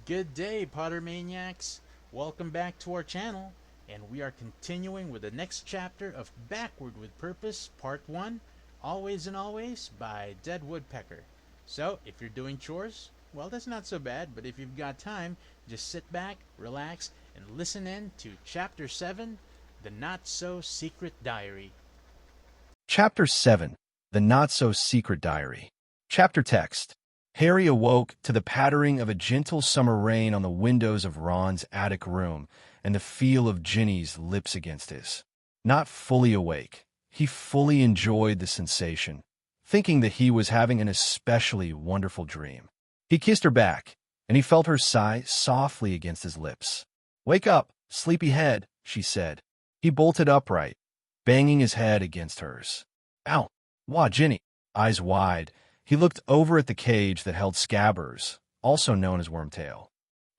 Good day, Potter Maniacs! Welcome back to our channel, and we are continuing with the next chapter of Backward with Purpose, Part 1, Always and Always by Dead Woodpecker. So, if you're doing chores, well, that's not so bad, but if you've got time, just sit back, relax, and listen in to Chapter 7, The Not-So-Secret Diary. Chapter 7, The Not-So-Secret Diary. Chapter text. Harry awoke to the pattering of a gentle summer rain on the windows of Ron's attic room and the feel of Ginny's lips against his. Not fully awake, he fully enjoyed the sensation, thinking that he was having an especially wonderful dream. He kissed her back, and he felt her sigh softly against his lips. "Wake up, sleepyhead," she said. He bolted upright, banging his head against hers. "Ow! Wah, Ginny!" Eyes wide, he looked over at the cage that held Scabbers, also known as Wormtail.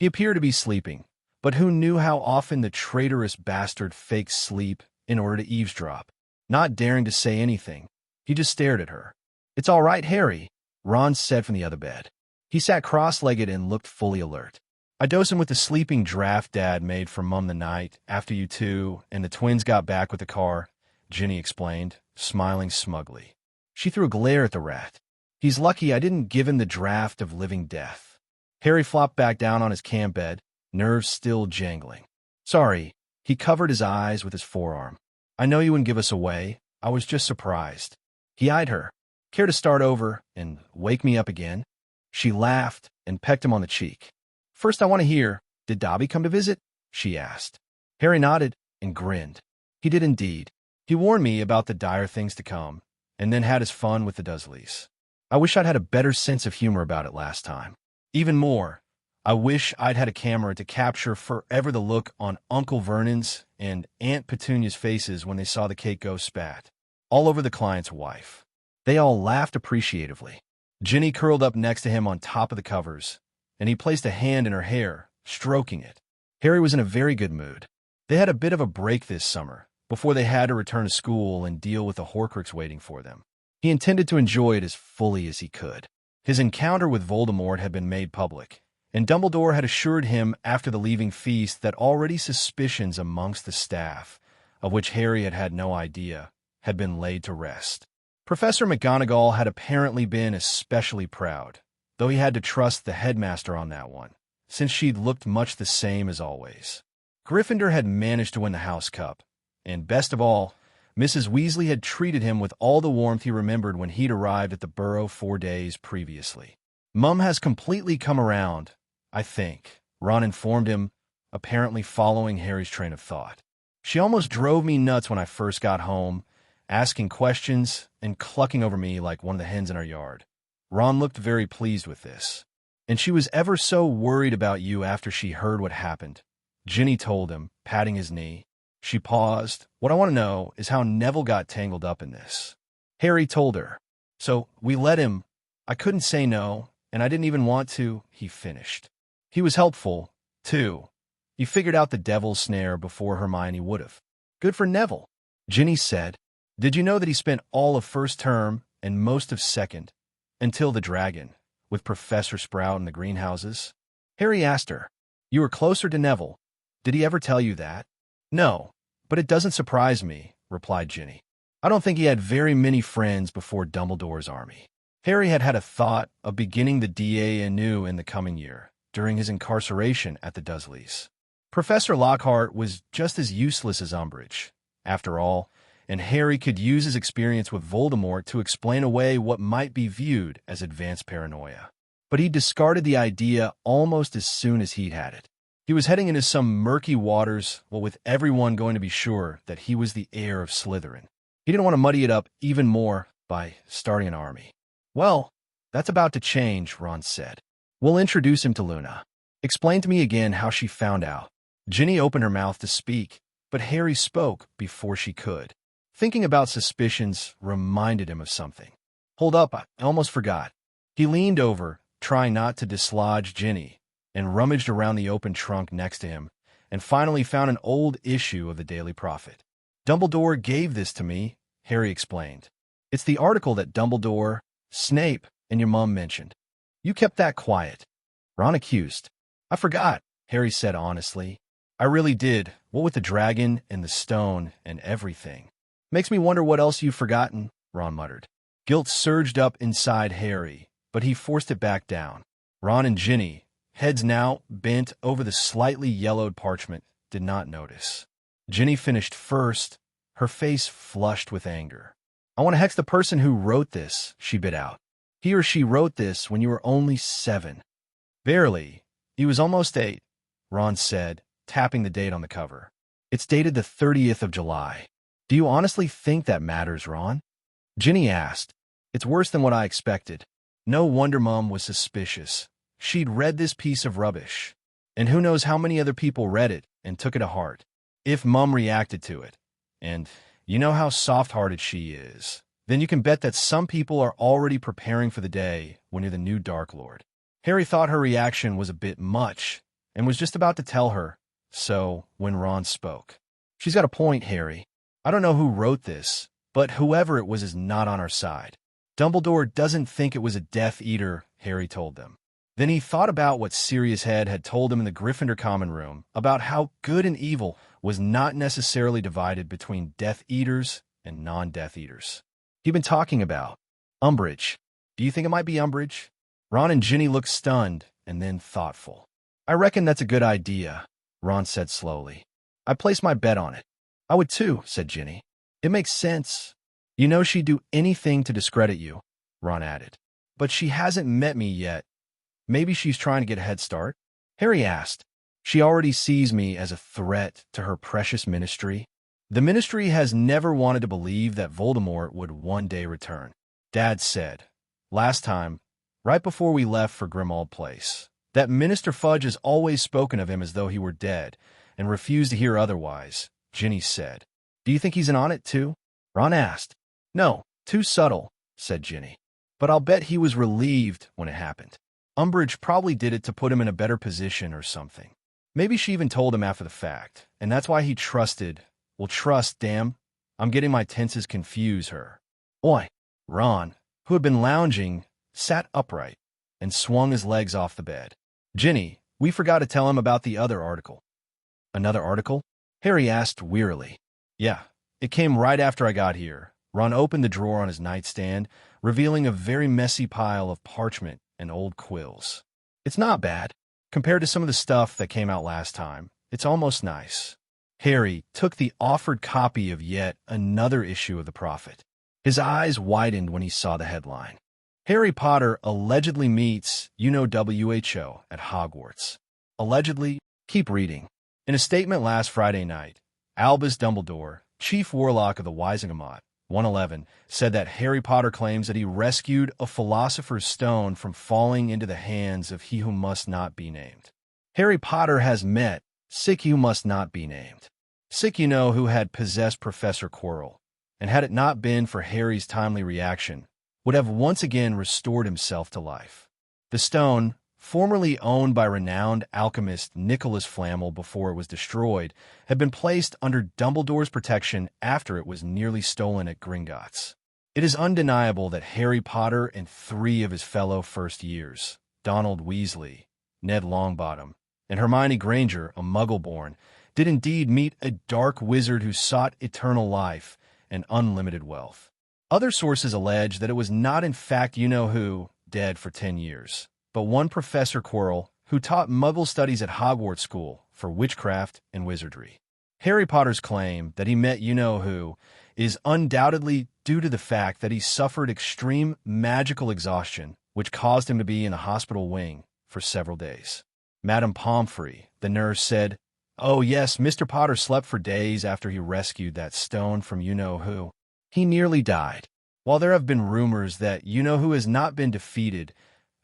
He appeared to be sleeping, but who knew how often the traitorous bastard faked sleep in order to eavesdrop. Not daring to say anything, he just stared at her. "It's all right, Harry," Ron said from the other bed. He sat cross-legged and looked fully alert. "I dosed him with the sleeping draft Dad made for Mum the night after you two and the twins got back with the car," Ginny explained, smiling smugly. She threw a glare at the rat. "He's lucky I didn't give him the draft of living death." Harry flopped back down on his camp bed, nerves still jangling. "Sorry." He covered his eyes with his forearm. "I know you wouldn't give us away. I was just surprised." He eyed her. "Care to start over and wake me up again?" She laughed and pecked him on the cheek. "First I want to hear, did Dobby come to visit?" she asked. Harry nodded and grinned. "He did indeed. He warned me about the dire things to come, and then had his fun with the Dursleys. I wish I'd had a better sense of humor about it last time. Even more, I wish I'd had a camera to capture forever the look on Uncle Vernon's and Aunt Petunia's faces when they saw the cake go spat all over the client's wife." They all laughed appreciatively. Ginny curled up next to him on top of the covers, and he placed a hand in her hair, stroking it. Harry was in a very good mood. They had a bit of a break this summer, before they had to return to school and deal with the Horcrux waiting for them. He intended to enjoy it as fully as he could. His encounter with Voldemort had been made public, and Dumbledore had assured him after the leaving feast that already suspicions amongst the staff, of which Harry had had no idea, had been laid to rest. Professor McGonagall had apparently been especially proud, though he had to trust the headmaster on that one, since she'd looked much the same as always. Gryffindor had managed to win the House Cup, and best of all, Mrs. Weasley had treated him with all the warmth he remembered when he'd arrived at the Burrow 4 days previously. "Mum has completely come around, I think," Ron informed him, apparently following Harry's train of thought. "She almost drove me nuts when I first got home, asking questions and clucking over me like one of the hens in our yard." Ron looked very pleased with this. "And she was ever so worried about you after she heard what happened," Ginny told him, patting his knee. She paused. "What I want to know is how Neville got tangled up in this." Harry told her. "So we let him. I couldn't say no, and I didn't even want to," he finished. "He was helpful, too. He figured out the devil's snare before Hermione would have." "Good for Neville," Ginny said. "Did you know that he spent all of first term and most of second, until the dragon, with Professor Sprout in the greenhouses?" Harry asked her. "You were closer to Neville. Did he ever tell you that?" "No, but it doesn't surprise me," replied Ginny. "I don't think he had very many friends before Dumbledore's army." Harry had had a thought of beginning the DA anew in the coming year, during his incarceration at the Dursleys. Professor Lockhart was just as useless as Umbridge, after all, and Harry could use his experience with Voldemort to explain away what might be viewed as advanced paranoia. But he discarded the idea almost as soon as he'd had it. He was heading into some murky waters, with everyone going to be sure that he was the heir of Slytherin. He didn't want to muddy it up even more by starting an army. "Well, that's about to change," Ron said. "We'll introduce him to Luna. Explain to me again how she found out." Ginny opened her mouth to speak, but Harry spoke before she could. Thinking about suspicions reminded him of something. "Hold up, I almost forgot." He leaned over, trying not to dislodge Ginny, and rummaged around the open trunk next to him, and finally found an old issue of the Daily Prophet. "Dumbledore gave this to me," Harry explained. "It's the article that Dumbledore, Snape, and your mum mentioned. You kept that quiet," Ron accused. I forgot, Harry said honestly. I really did, what with the dragon and the stone and everything. Makes me wonder what else you've forgotten, Ron muttered. Guilt surged up inside Harry, but he forced it back down. Ron and Ginny, heads now bent over the slightly yellowed parchment, did not notice. Ginny finished first, her face flushed with anger. I want to hex the person who wrote this, she bit out. He or she wrote this when you were only 7. Barely. He was almost 8, Ron said, tapping the date on the cover. It's dated the 30th of July. Do you honestly think that matters, Ron? Ginny asked. It's worse than what I expected. No wonder Mum was suspicious. She'd read this piece of rubbish. And who knows how many other people read it and took it to heart. If Mum reacted to it. And you know how soft-hearted she is. Then you can bet that some people are already preparing for the day when you're the new Dark Lord. Harry thought her reaction was a bit much and was just about to tell her. So, when Ron spoke, she's got a point, Harry. I don't know who wrote this, but whoever it was is not on our side. Dumbledore doesn't think it was a Death Eater, Harry told them. Then he thought about what Sirius Head had told him in the Gryffindor common room about how good and evil was not necessarily divided between Death Eaters and non-Death Eaters. He'd been talking about Umbridge. Do you think it might be Umbridge? Ron and Ginny looked stunned and then thoughtful. I reckon that's a good idea, Ron said slowly. I place my bet on it. I would too, said Ginny. It makes sense. You know she'd do anything to discredit you, Ron added. But she hasn't met me yet. Maybe she's trying to get a head start? Harry asked. She already sees me as a threat to her precious ministry. The ministry has never wanted to believe that Voldemort would one day return. Dad said, last time, right before we left for Grimmauld Place, that Minister Fudge has always spoken of him as though he were dead, and refused to hear otherwise, Ginny said. Do you think he's in on it too? Ron asked. No, too subtle, said Ginny. But I'll bet he was relieved when it happened. Umbridge probably did it to put him in a better position or something. Maybe she even told him after the fact, and that's why he trusted. Well, trust, damn. I'm getting my tenses confused her. Oi, Ron, who had been lounging, sat upright and swung his legs off the bed. Ginny, we forgot to tell him about the other article. Another article? Harry asked wearily. Yeah, it came right after I got here. Ron opened the drawer on his nightstand, revealing a very messy pile of parchment and old quills. It's not bad. Compared to some of the stuff that came out last time, it's almost nice. Harry took the offered copy of yet another issue of the Prophet. His eyes widened when he saw the headline. Harry Potter allegedly meets WHO at Hogwarts. Allegedly, keep reading. In a statement last Friday night, Albus Dumbledore, Chief Warlock of the Wizengamot, 111, said that Harry Potter claims that he rescued a Philosopher's Stone from falling into the hands of he who must not be named. Harry Potter has met Sick who must not be named. Sick who had possessed Professor Quirrell, and had it not been for Harry's timely reaction, would have once again restored himself to life. The stone, formerly owned by renowned alchemist Nicholas Flamel before it was destroyed, had been placed under Dumbledore's protection after it was nearly stolen at Gringotts. It is undeniable that Harry Potter and 3 of his fellow first years, Donald Weasley, Ned Longbottom, and Hermione Granger, a Muggle-born, did indeed meet a dark wizard who sought eternal life and unlimited wealth. Other sources allege that it was not in fact you-know-who, dead for 10 years, but one Professor Quirrell who taught Muggle studies at Hogwarts School for witchcraft and wizardry. Harry Potter's claim that he met you-know-who is undoubtedly due to the fact that he suffered extreme magical exhaustion, which caused him to be in the hospital wing for several days. Madame Pomfrey, the nurse, said, "Oh yes, Mr. Potter slept for days after he rescued that stone from you-know-who. He nearly died. While there have been rumors that you-know-who has not been defeated,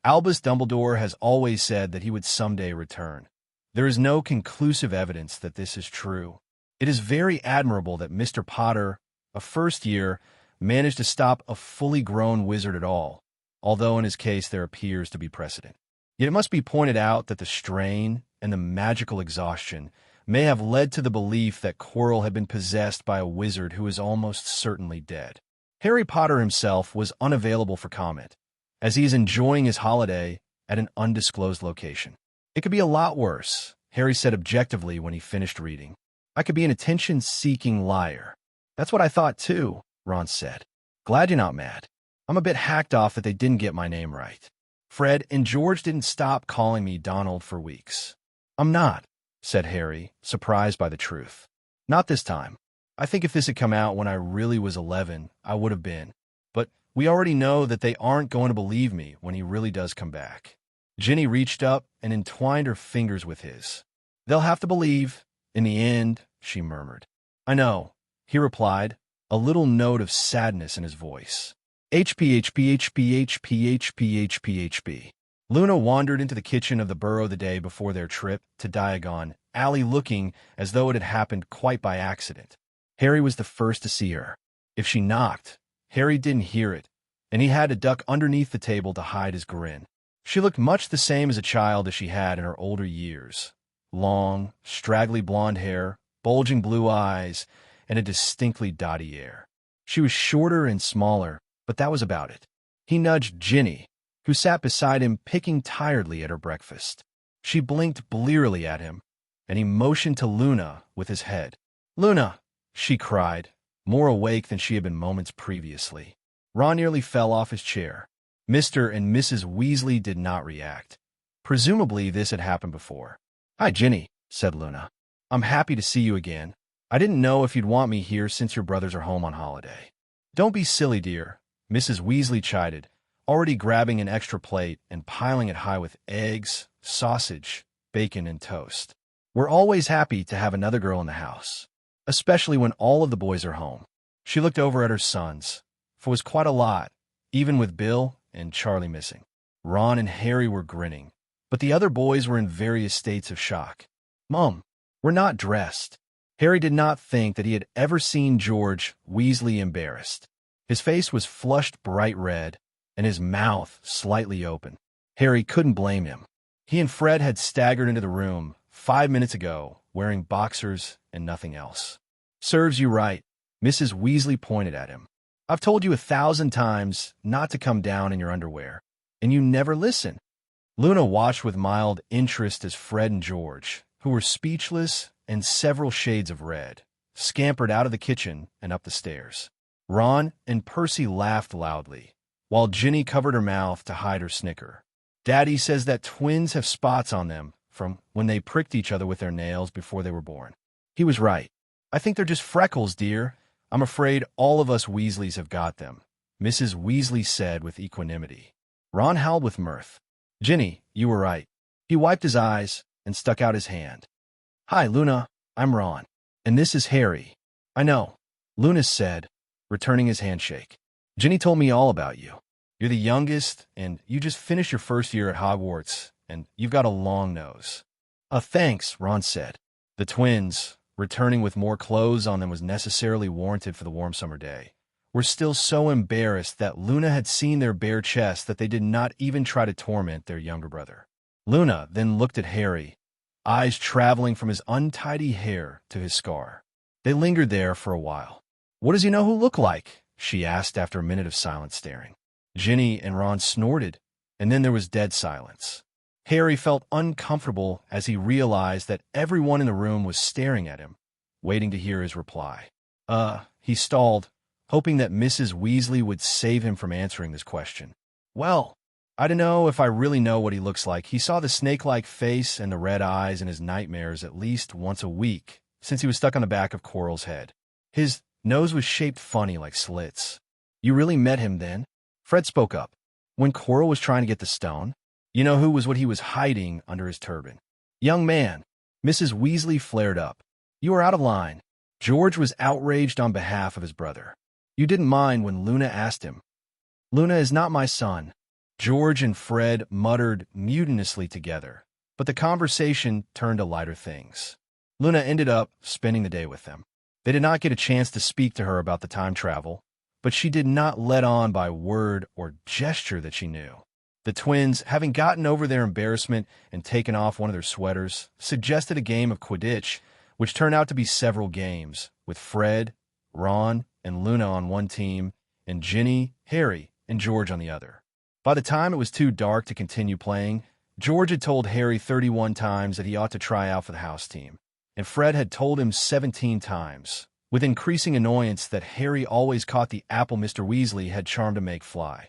Albus Dumbledore has always said that he would someday return. There is no conclusive evidence that this is true. It is very admirable that Mr. Potter, a first year, managed to stop a fully grown wizard at all, although in his case there appears to be precedent. Yet it must be pointed out that the strain and the magical exhaustion may have led to the belief that Quirrell had been possessed by a wizard who is almost certainly dead. Harry Potter himself was unavailable for comment, as he is enjoying his holiday at an undisclosed location. It could be a lot worse, Harry said objectively when he finished reading. I could be an attention-seeking liar. That's what I thought too, Ron said. Glad you're not mad. I'm a bit hacked off that they didn't get my name right. Fred and George didn't stop calling me Donald for weeks. I'm not, said Harry, surprised by the truth. Not this time. I think if this had come out when I really was 11, I would have been. But we already know that they aren't going to believe me when he really does come back. Ginny reached up and entwined her fingers with his. They'll have to believe. In the end, she murmured. I know, he replied, a little note of sadness in his voice. HPHPHPHPHPHPHP. Luna wandered into the kitchen of the Burrow the day before their trip to Diagon Alley, looking as though it had happened quite by accident. Harry was the first to see her. If she knocked, Harry didn't hear it, and he had to duck underneath the table to hide his grin. She looked much the same as a child as she had in her older years. Long, straggly blonde hair, bulging blue eyes, and a distinctly dotty air. She was shorter and smaller, but that was about it. He nudged Ginny, who sat beside him picking tiredly at her breakfast. She blinked blearily at him, and he motioned to Luna with his head. Luna, she cried, more awake than she had been moments previously. Ron nearly fell off his chair. Mr. and Mrs. Weasley did not react. Presumably this had happened before. Hi, Ginny, said Luna. I'm happy to see you again. I didn't know if you'd want me here since your brothers are home on holiday. Don't be silly, dear, Mrs. Weasley chided, already grabbing an extra plate and piling it high with eggs, sausage, bacon, and toast. We're always happy to have another girl in the house, especially when all of the boys are home. She looked over at her sons, for it was quite a lot, even with Bill and Charlie missing. Ron and Harry were grinning, but the other boys were in various states of shock. Mom, we're not dressed. Harry did not think that he had ever seen George Weasley embarrassed. His face was flushed bright red, and his mouth slightly open. Harry couldn't blame him. He and Fred had staggered into the room 5 minutes ago, wearing boxers and nothing else. Serves you right, Mrs. Weasley pointed at him. I've told you 1,000 times not to come down in your underwear, and you never listen. Luna watched with mild interest as Fred and George, who were speechless and several shades of red, scampered out of the kitchen and up the stairs. Ron and Percy laughed loudly, while Ginny covered her mouth to hide her snicker. Daddy says that twins have spots on them from when they pricked each other with their nails before they were born. He was right. I think they're just freckles, dear. I'm afraid all of us Weasleys have got them, Mrs. Weasley said with equanimity. Ron howled with mirth. Ginny, you were right. He wiped his eyes and stuck out his hand. Hi, Luna. I'm Ron. And this is Harry. I know, Luna said, returning his handshake. Ginny told me all about you. You're the youngest, and you just finished your first year at Hogwarts, and you've got a long nose. Thanks, Ron said. The twins, returning with more clothes on than was necessarily warranted for the warm summer day, were still so embarrassed that Luna had seen their bare chests that they did not even try to torment their younger brother. Luna then looked at Harry, eyes traveling from his untidy hair to his scar. They lingered there for a while. What does he know who look like? She asked after a minute of silent staring. Ginny and Ron snorted, and then there was dead silence. Harry felt uncomfortable as he realized that everyone in the room was staring at him, waiting to hear his reply. He stalled, hoping that Mrs. Weasley would save him from answering this question. Well, I don't know if I really know what he looks like. He saw the snake-like face and the red eyes in his nightmares at least once a week since he was stuck on the back of Quirrell's head. His nose was shaped funny like slits. You really met him then? Fred spoke up. When Quirrell was trying to get the stone, you know who was what he was hiding under his turban. Young man, Mrs. Weasley flared up. You are out of line. George was outraged on behalf of his brother. You didn't mind when Luna asked him. Luna is not my son. George and Fred muttered mutinously together, but the conversation turned to lighter things. Luna ended up spending the day with them. They did not get a chance to speak to her about the time travel, but she did not let on by word or gesture that she knew. The twins, having gotten over their embarrassment and taken off one of their sweaters, suggested a game of Quidditch, which turned out to be several games, with Fred, Ron, and Luna on one team, and Ginny, Harry, and George on the other. By the time it was too dark to continue playing, George had told Harry 31 times that he ought to try out for the house team, and Fred had told him 17 times, with increasing annoyance, that Harry always caught the apple Mr. Weasley had charmed to make fly,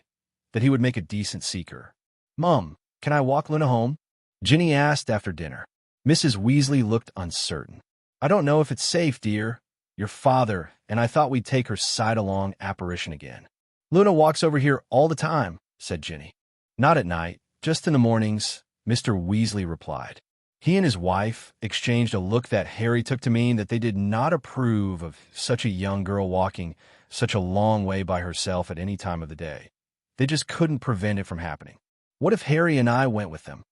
that he would make a decent seeker. "Mum, can I walk Luna home?" Ginny asked after dinner. Mrs. Weasley looked uncertain. "I don't know if it's safe, dear. Your father, and I thought we'd take her side-along apparition again." "Luna walks over here all the time," said Ginny. "Not at night, just in the mornings," Mr. Weasley replied. He and his wife exchanged a look that Harry took to mean that they did not approve of such a young girl walking such a long way by herself at any time of the day. They just couldn't prevent it from happening. "What if Harry and I went with them?"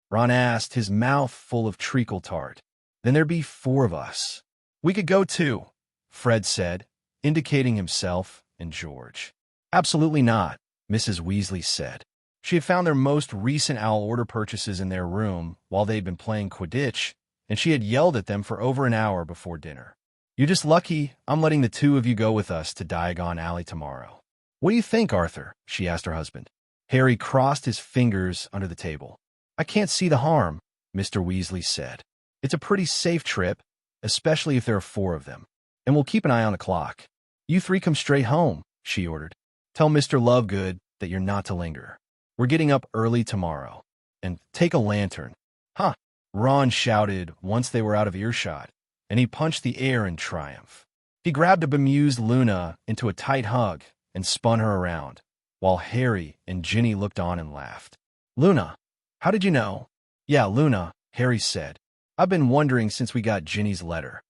Ron asked, his mouth full of treacle tart. "Then there'd be 4 of us." "We could go too," Fred said, indicating himself and George. "Absolutely not," Mrs. Weasley said. She had found their most recent owl order purchases in their room while they'd been playing Quidditch, and she had yelled at them for over an hour before dinner. "You're just lucky I'm letting the 2 of you go with us to Diagon Alley tomorrow." "What do you think, Arthur?" she asked her husband. Harry crossed his fingers under the table. "I can't see the harm," Mr. Weasley said. "It's a pretty safe trip, especially if there are 4 of them. And we'll keep an eye on the clock. You 3 come straight home," she ordered. "Tell Mr. Lovegood that you're not to linger. We're getting up early tomorrow. And take a lantern." "Huh!" Ron shouted once they were out of earshot, and he punched the air in triumph. He grabbed a bemused Luna into a tight hug and spun her around, while Harry and Ginny looked on and laughed. "Luna, how did you know?" "Yeah, Luna," Harry said. "I've been wondering since we got Ginny's letter."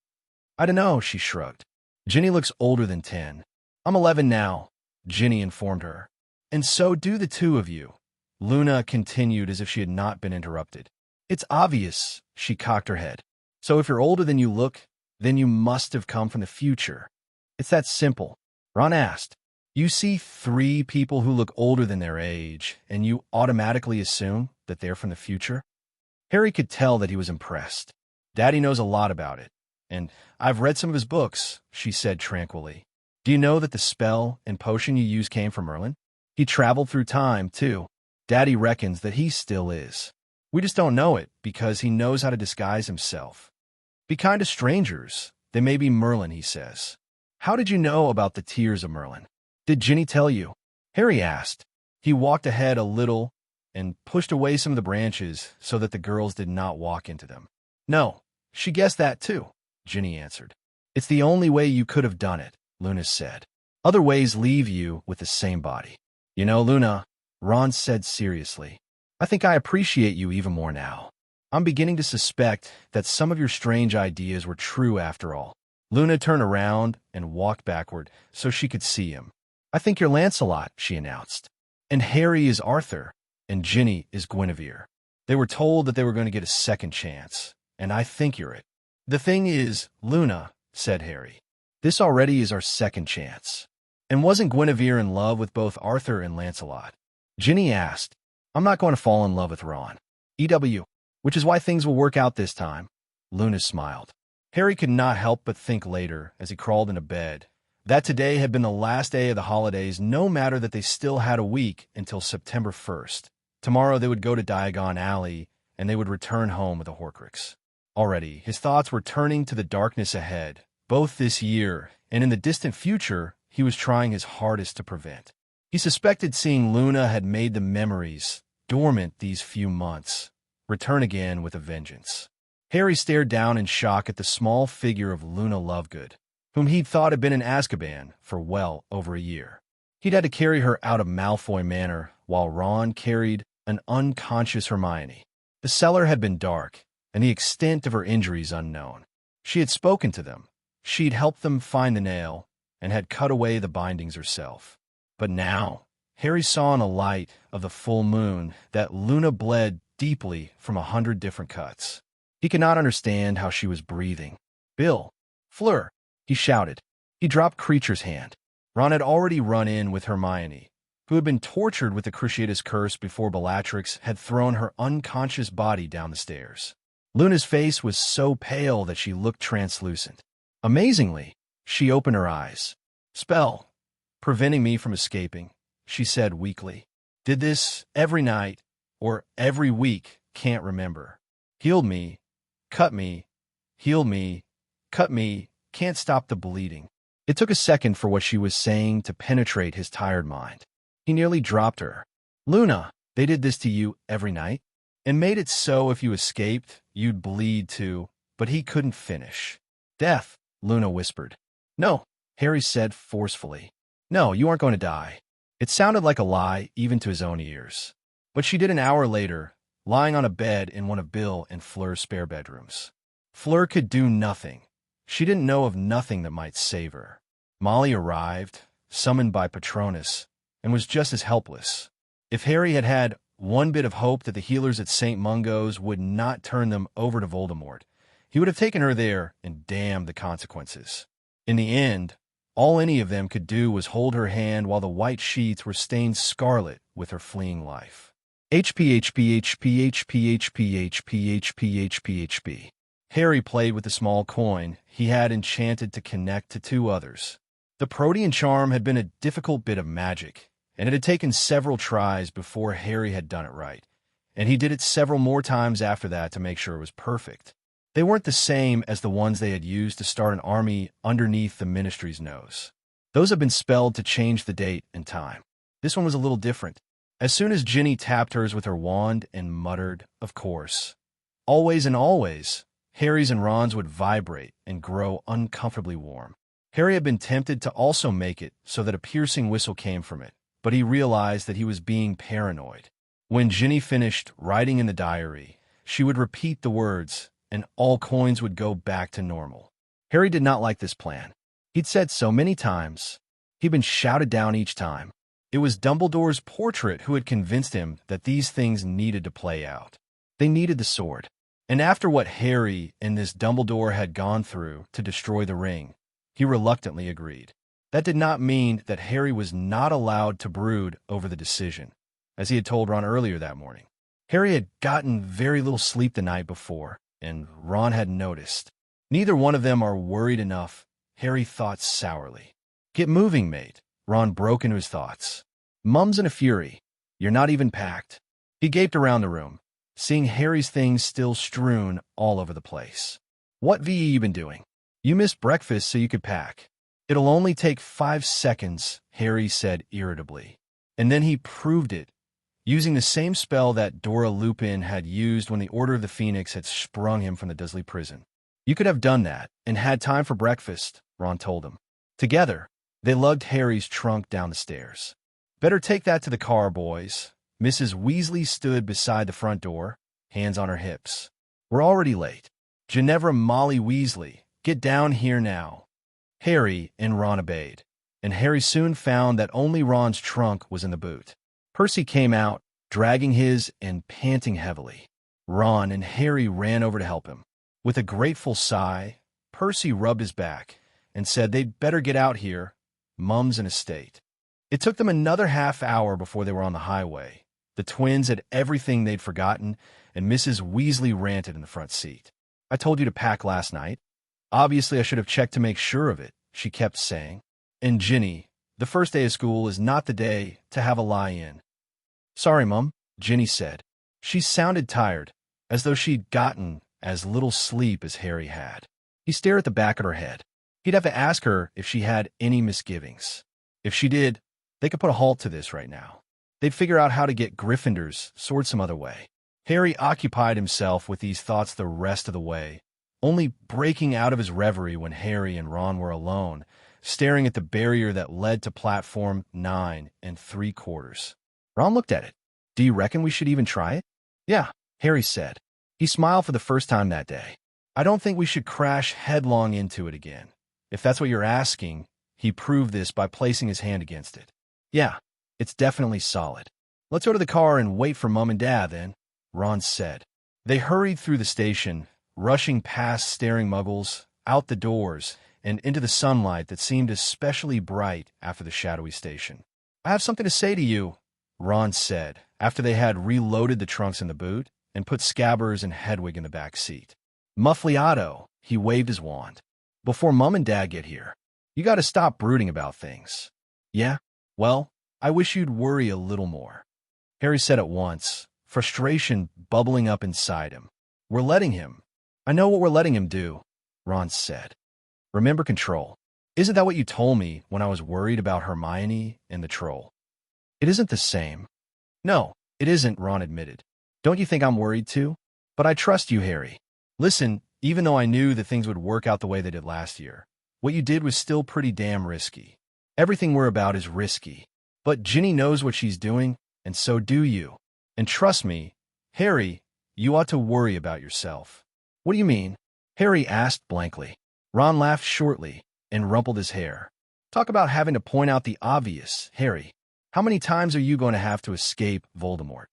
"I dunno," she shrugged. "Ginny looks older than 10. I'm 11 now," Ginny informed her. "And so do the 2 of you," Luna continued as if she had not been interrupted. "It's obvious," she cocked her head. "So if you're older than you look, then you must have come from the future." "It's that simple," Ron asked. "You see 3 people who look older than their age, and you automatically assume that they're from the future?" Harry could tell that he was impressed. "Daddy knows a lot about it, and I've read some of his books," she said tranquilly. "Do you know that the spell and potion you used came from Merlin? He traveled through time, too. Daddy reckons that he still is. We just don't know it because he knows how to disguise himself. Be kind to strangers. They may be Merlin," he says. "How did you know about the tears of Merlin? Did Ginny tell you?" Harry asked. He walked ahead a little and pushed away some of the branches so that the girls did not walk into them. "No, she guessed that too," Ginny answered. "It's the only way you could have done it," Luna said. "Other ways leave you with the same body." "You know, Luna," Ron said seriously, "I think I appreciate you even more now. I'm beginning to suspect that some of your strange ideas were true after all." Luna turned around and walked backward so she could see him. "I think you're Lancelot," she announced. "And Harry is Arthur, and Ginny is Guinevere. They were told that they were going to get a second chance, and I think you're it." "The thing is, Luna," said Harry, "this already is our second chance. And wasn't Guinevere in love with both Arthur and Lancelot?" Ginny asked. "I'm not going to fall in love with Ron. EW, which is why things will work out this time." Luna smiled. Harry could not help but think later, as he crawled into bed, that today had been the last day of the holidays, no matter that they still had a week until September 1st. Tomorrow they would go to Diagon Alley, and they would return home with the Horcrux. Already, his thoughts were turning to the darkness ahead, both this year and in the distant future he was trying his hardest to prevent. He suspected seeing Luna had made the memories, dormant these few months, return again with a vengeance. Harry stared down in shock at the small figure of Luna Lovegood, whom he'd thought had been in Azkaban for well over a year. He'd had to carry her out of Malfoy Manor while Ron carried an unconscious Hermione. The cellar had been dark, and the extent of her injuries unknown. She had spoken to them. She'd helped them find the nail, and had cut away the bindings herself. But now, Harry saw in the light of the full moon that Luna bled deeply from 100 different cuts. He could not understand how she was breathing. "Bill! Fleur!" he shouted. He dropped Creature's hand. Ron had already run in with Hermione, who had been tortured with the Cruciatus Curse before Bellatrix had thrown her unconscious body down the stairs. Luna's face was so pale that she looked translucent. Amazingly, she opened her eyes. "Spell, preventing me from escaping," she said weakly. "Did this every night, or every week, can't remember. Healed me, cut me, healed me, cut me, can't stop the bleeding. It took a second for what she was saying to penetrate his tired mind. He nearly dropped her. Luna, they did this to you every night? And made it so if you escaped, you'd bleed too, but he couldn't finish. Death, Luna whispered. No, Harry said forcefully. No, you aren't going to die. It sounded like a lie, even to his own ears. But she did an hour later, lying on a bed in one of Bill and Fleur's spare bedrooms. Fleur could do nothing. She didn't know of nothing that might save her. Molly arrived, summoned by Patronus, and was just as helpless. If Harry had had one bit of hope that the healers at St. Mungo's would not turn them over to Voldemort, he would have taken her there and damned the consequences. In the end, all any of them could do was hold her hand while the white sheets were stained scarlet with her fleeing life. HP. Harry played with the small coin he had enchanted to connect to two others. The Protean charm had been a difficult bit of magic, and it had taken several tries before Harry had done it right, and he did it several more times after that to make sure it was perfect. They weren't the same as the ones they had used to start an army underneath the Ministry's nose. Those had been spelled to change the date and time. This one was a little different. As soon as Ginny tapped hers with her wand and muttered, "Of course," always and always, Harry's and Ron's would vibrate and grow uncomfortably warm. Harry had been tempted to also make it so that a piercing whistle came from it, but he realized that he was being paranoid. When Ginny finished writing in the diary, she would repeat the words, and all coins would go back to normal. Harry did not like this plan. He'd said so many times. He'd been shouted down each time. It was Dumbledore's portrait who had convinced him that these things needed to play out. They needed the sword. And after what Harry and this Dumbledore had gone through to destroy the ring, he reluctantly agreed. That did not mean that Harry was not allowed to brood over the decision, as he had told Ron earlier that morning. Harry had gotten very little sleep the night before, and Ron had noticed. Neither one of them are worried enough, Harry thought sourly. Get moving, mate. Ron broke into his thoughts. Mum's in a fury. You're not even packed. He gaped around the room, seeing Harry's things still strewn all over the place. What VE you been doing? You missed breakfast so you could pack. It'll only take 5 seconds, Harry said irritably. And then he proved it, using the same spell that Dora Lupin had used when the Order of the Phoenix had sprung him from the Dudley prison. You could have done that and had time for breakfast, Ron told him. Together, they lugged Harry's trunk down the stairs. Better take that to the car, boys. Mrs. Weasley stood beside the front door, hands on her hips. We're already late. Ginevra Molly Weasley, get down here now. Harry and Ron obeyed, and Harry soon found that only Ron's trunk was in the boot. Percy came out, dragging his and panting heavily. Ron and Harry ran over to help him. With a grateful sigh, Percy rubbed his back and said they'd better get out here. Mum's in a state. It took them another half hour before they were on the highway. The twins had everything they'd forgotten, and Mrs. Weasley ranted in the front seat. I told you to pack last night. Obviously, I should have checked to make sure of it, she kept saying. And Ginny, the first day of school is not the day to have a lie-in. Sorry, Mum, Ginny said. She sounded tired, as though she'd gotten as little sleep as Harry had. He stared at the back of her head. He'd have to ask her if she had any misgivings. If she did, they could put a halt to this right now. They'd figure out how to get Gryffindor's sword some other way. Harry occupied himself with these thoughts the rest of the way, only breaking out of his reverie when Harry and Ron were alone, staring at the barrier that led to platform 9 3/4. Ron looked at it. Do you reckon we should even try it? Yeah, Harry said. He smiled for the first time that day. I don't think we should crash headlong into it again. If that's what you're asking, he proved this by placing his hand against it. Yeah, it's definitely solid. Let's go to the car and wait for Mum and Dad then, Ron said. They hurried through the station, rushing past staring muggles, out the doors, and into the sunlight that seemed especially bright after the shadowy station. I have something to say to you, Ron said, after they had reloaded the trunks in the boot and put Scabbers and Hedwig in the back seat. Muffliato, he waved his wand. Before Mum and Dad get here, you got to stop brooding about things. Yeah? Well, I wish you'd worry a little more. Harry said at once, frustration bubbling up inside him. We're letting him. I know what we're letting him do, Ron said. Remember control. Isn't that what you told me when I was worried about Hermione and the troll? It isn't the same. No, it isn't, Ron admitted. Don't you think I'm worried too? But I trust you, Harry. Listen, even though I knew that things would work out the way they did last year, what you did was still pretty damn risky. Everything we're about is risky. But Ginny knows what she's doing, and so do you. And trust me, Harry, you ought to worry about yourself. What do you mean? Harry asked blankly. Ron laughed shortly and rumpled his hair. Talk about having to point out the obvious, Harry. How many times are you going to have to escape Voldemort?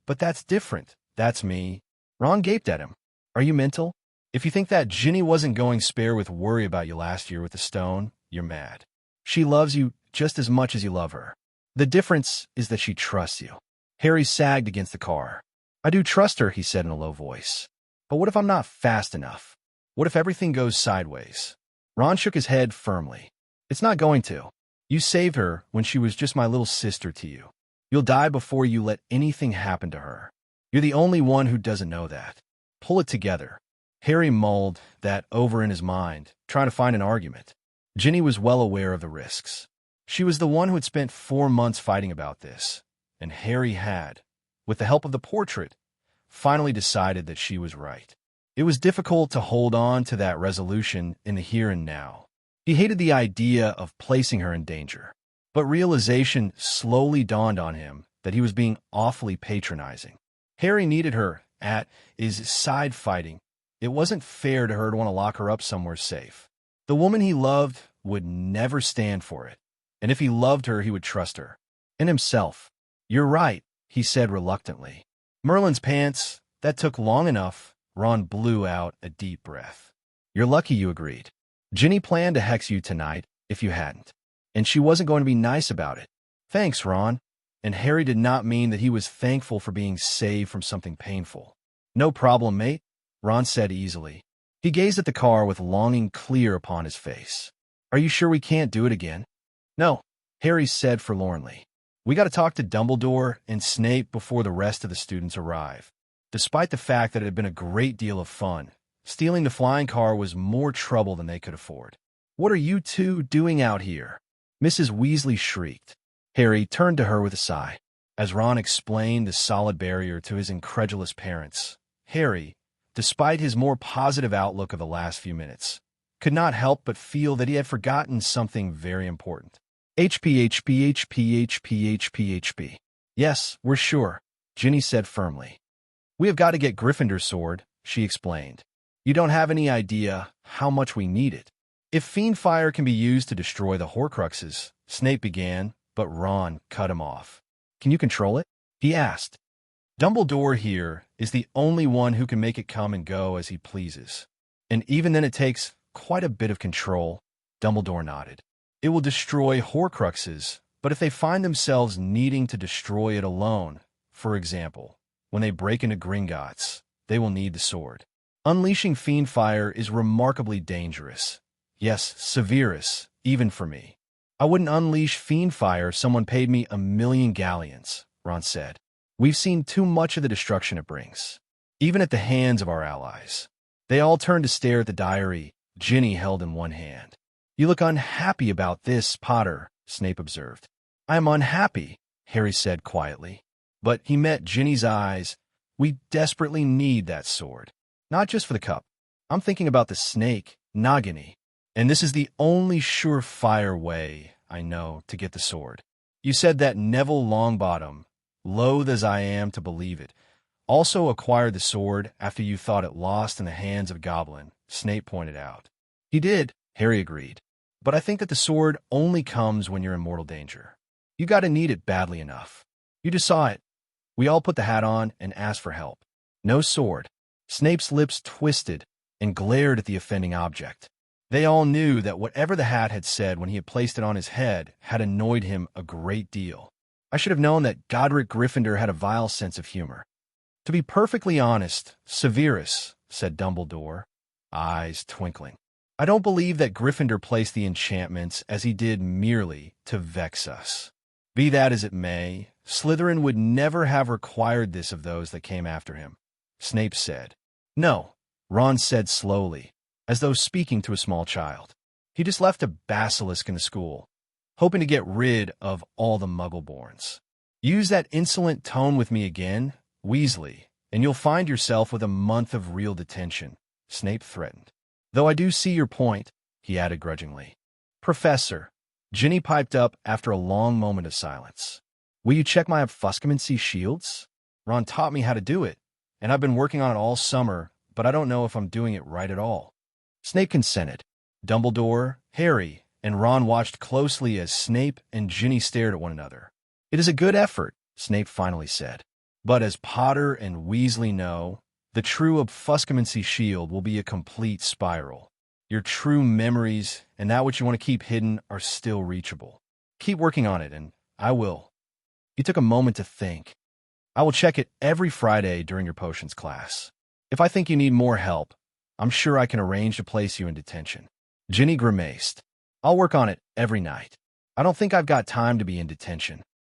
But that's different. That's me. Ron gaped at him. Are you mental? If you think that Ginny wasn't going spare with worry about you last year with the stone, you're mad. She loves you just as much as you love her. The difference is that she trusts you. Harry sagged against the car. I do trust her, he said in a low voice. But what if I'm not fast enough? What if everything goes sideways? Ron shook his head firmly. It's not going to. You saved her when she was just my little sister to you. You'll die before you let anything happen to her. You're the only one who doesn't know that. Pull it together. Harry mulled that over in his mind, trying to find an argument. Ginny was well aware of the risks. She was the one who had spent 4 months fighting about this, and Harry had, with the help of the portrait, finally decided that she was right. It was difficult to hold on to that resolution in the here and now. He hated the idea of placing her in danger, but realization slowly dawned on him that he was being awfully patronizing. Harry needed her at his side fighting. It wasn't fair to her to want to lock her up somewhere safe. The woman he loved would never stand for it, and if he loved her, he would trust her. And himself. You're right, he said reluctantly. Merlin's pants, that took long enough. Ron blew out a deep breath. You're lucky you agreed. Ginny planned to hex you tonight if you hadn't, and she wasn't going to be nice about it. Thanks, Ron. And Harry did not mean that he was thankful for being saved from something painful. No problem, mate, Ron said easily. He gazed at the car with longing clear upon his face. Are you sure we can't do it again? No, Harry said forlornly. We got to talk to Dumbledore and Snape before the rest of the students arrive. Despite the fact that it had been a great deal of fun, stealing the flying car was more trouble than they could afford. What are you two doing out here? Mrs. Weasley shrieked. Harry turned to her with a sigh. As Ron explained the solid barrier to his incredulous parents, Harry, despite his more positive outlook of the last few minutes, could not help but feel that he had forgotten something very important. HPHPHPHPHPHP. Yes, we're sure, Ginny said firmly. We have got to get Gryffindor's sword, she explained. You don't have any idea how much we need it. If fiend fire can be used to destroy the Horcruxes, Snape began, but Ron cut him off. Can you control it? He asked. Dumbledore here is the only one who can make it come and go as he pleases. And even then it takes quite a bit of control, Dumbledore nodded. It will destroy Horcruxes, but if they find themselves needing to destroy it alone, for example, when they break into Gringotts, they will need the sword. Unleashing fiend fire is remarkably dangerous. Yes, Severus, even for me. I wouldn't unleash fiend fire if someone paid me 1,000,000 galleons, Ron said. We've seen too much of the destruction it brings, even at the hands of our allies. They all turned to stare at the diary Ginny held in one hand. You look unhappy about this, Potter, Snape observed. I am unhappy, Harry said quietly. But he met Ginny's eyes. We desperately need that sword. Not just for the cup. I'm thinking about the snake, Nagini. And this is the only surefire way I know to get the sword. You said that Neville Longbottom, loath as I am to believe it, also acquired the sword after you thought it lost in the hands of Goblin, Snape pointed out. He did, Harry agreed. But I think that the sword only comes when you're in mortal danger. You gotta need it badly enough. You just saw it. We all put the hat on and asked for help. No sword. Snape's lips twisted and glared at the offending object. They all knew that whatever the hat had said when he had placed it on his head had annoyed him a great deal. I should have known that Godric Gryffindor had a vile sense of humor. To be perfectly honest, Severus, said Dumbledore, eyes twinkling. I don't believe that Gryffindor placed the enchantments as he did merely to vex us. Be that as it may, Slytherin would never have required this of those that came after him. Snape said. No, Ron said slowly, as though speaking to a small child. He just left a basilisk in the school, hoping to get rid of all the Muggleborns. Use that insolent tone with me again, Weasley, and you'll find yourself with a month of real detention, Snape threatened. Though I do see your point, he added grudgingly. Professor, Ginny piped up after a long moment of silence. Will you check my obfuscamancy shields? Ron taught me how to do it, and I've been working on it all summer, but I don't know if I'm doing it right at all. Snape consented. Dumbledore, Harry, and Ron watched closely as Snape and Ginny stared at one another. It is a good effort, Snape finally said. But as Potter and Weasley know, the true obfuscamancy shield will be a complete spiral. Your true memories and that which you want to keep hidden are still reachable. Keep working on it, and I will. He took a moment to think. I will check it every Friday during your potions class. If I think you need more help, I'm sure I can arrange to place you in detention. Ginny grimaced. I'll work on it every night. I don't think I've got time to be in detention.